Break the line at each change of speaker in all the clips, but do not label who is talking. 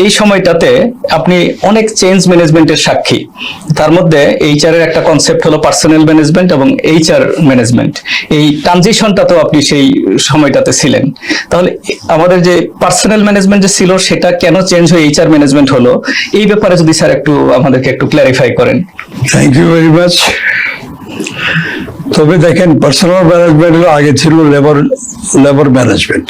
এই সময়টাতে আপনি অনেক চেঞ্জ ম্যানেজমেন্টের সাক্ষী। তার মধ্যে এইচআর এর একটা কনসেপ্ট হলো পার্সোনাল ম্যানেজমেন্ট এবং এইচআর ম্যানেজমেন্ট। এই ট্রানজিশনটাতেও আপনি সেই সময়টাতে ছিলেন। তাহলে আমাদের যে পার্সোনাল ম্যানেজমেন্ট যে ছিল সেটা কেন চেঞ্জ হয়ে এইচআর ম্যানেজমেন্ট হলো, এই ব্যাপারে যদি স্যার একটু আমাদেরকে একটু ক্ল্যারিফাই করেন।
Thank you very much. তবে দেখেন, পার্সোনাল ম্যানেজমেন্ট আগে ছিল লেবার ম্যানেজমেন্ট।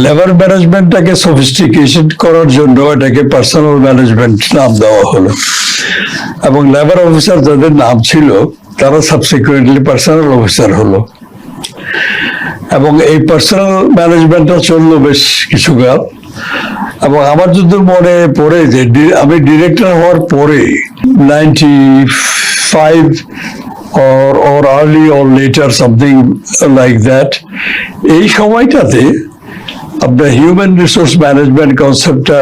লেবার ম্যানেজমেন্টটাকে সফিস্টিকেশন করার জন্য এটাকে পার্সোনাল ম্যানেজমেন্ট নাম দেওয়া হলো, এবং লেবার অফিসার যাদের নাম ছিল তারা সাবসিকুয়েন্টলি পার্সোনাল অফিসার হলো। এবং এই পার্সোনাল ম্যানেজমেন্টটা চললো বেশ কিছুকাল। এবং আমার যদি মনে পড়ে যে আমি ডিরেক্টর হওয়ার পরে 95 or early or later something like that, এই সময়টাতে আপনার হিউম্যান রিসোর্স ম্যানেজমেন্ট কনসেপ্টটা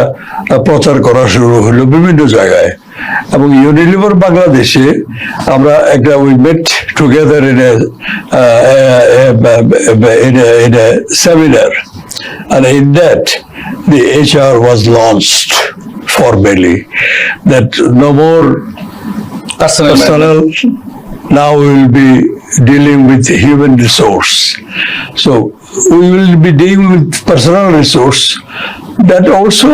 প্রচার করা শুরু হলো বিভিন্ন জায়গায়। এবং ইউনিলিভার বাংলাদেশে আমরা একটা we met together in a seminar, and in that the HR was launched formally, that no more personal, now we will be dealing with human resource. So we will be dealing with personal resource. That also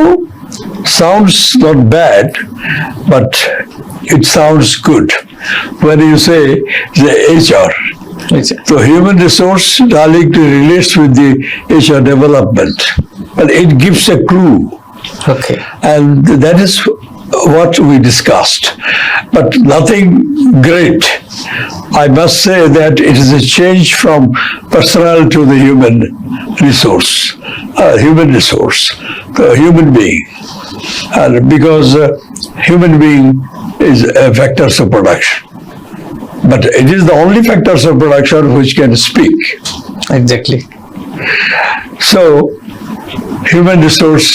sounds not bad, but it sounds good when you say the HR. So human resource directly relates with the HR development, and it gives a clue.
Okay.
And that is what we discussed, but nothing great. I must say that it is a change from personal to the human resource, the human being, and because human being is a factors of production, but it is the only factors of production which can speak.
Exactly.
So human resource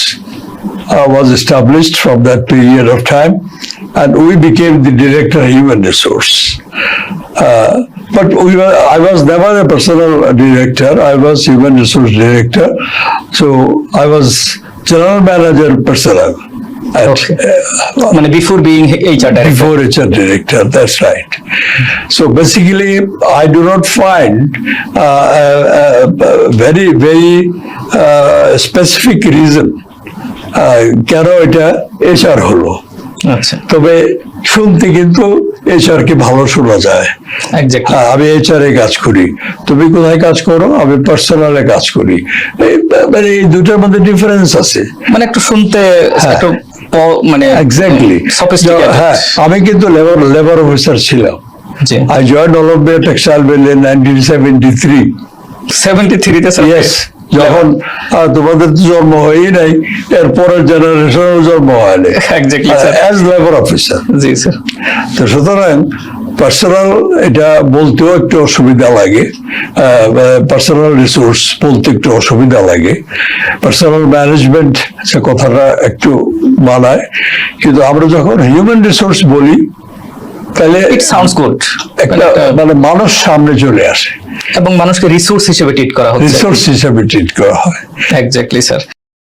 was established from that period of time, and we became the director of human resource. But I was never a personal director. I was human resource director. So I was general manager personnel.
Before being HR director.
Before HR director, that's right. So basically, I do not find a very, very specific reason কেন এটা HR হলো। তবে শুনতে কিন্তু HR কে ভালো শোনা যায়। আমি HR এ কাজ করি, তুমি কোথায় কাজ করো? আমি পার্সোনালে কাজ করি। মানে এই দুটার মধ্যে ডিফারেন্স আছে,
মানে একটু শুনতে একটু
এক্স্যাক্টলি। হ্যাঁ, আমি কিন্তু লেবার অফিসার ছিলাম। I joined Olympia Textile Mill in 1973.
73 তে?
Yes. যখন তোমাদের জন্ম হয়ই নাই, এর পরের জেনারেশনের জন্ম হয়নি অ্যাজ লেবার অফিসার।
জি স্যার।
তো সুতরাং পার্সোনাল এটা বলতেও একটু অসুবিধা লাগে, পার্সোনাল রিসোর্স বলতে একটু অসুবিধা লাগে, পার্সোনাল ম্যানেজমেন্ট সে কথাটা একটু মানায়, কিন্তু আমরা যখন হিউম্যান রিসোর্স বলি তাহলে
ইট সাউন্ডস গুড,
একটা মানে মানুষ সামনে চলে আসে
এবং মানুষকে রিসোর্স হিসেবে ট্রিট করা হয়।
Exactly sir.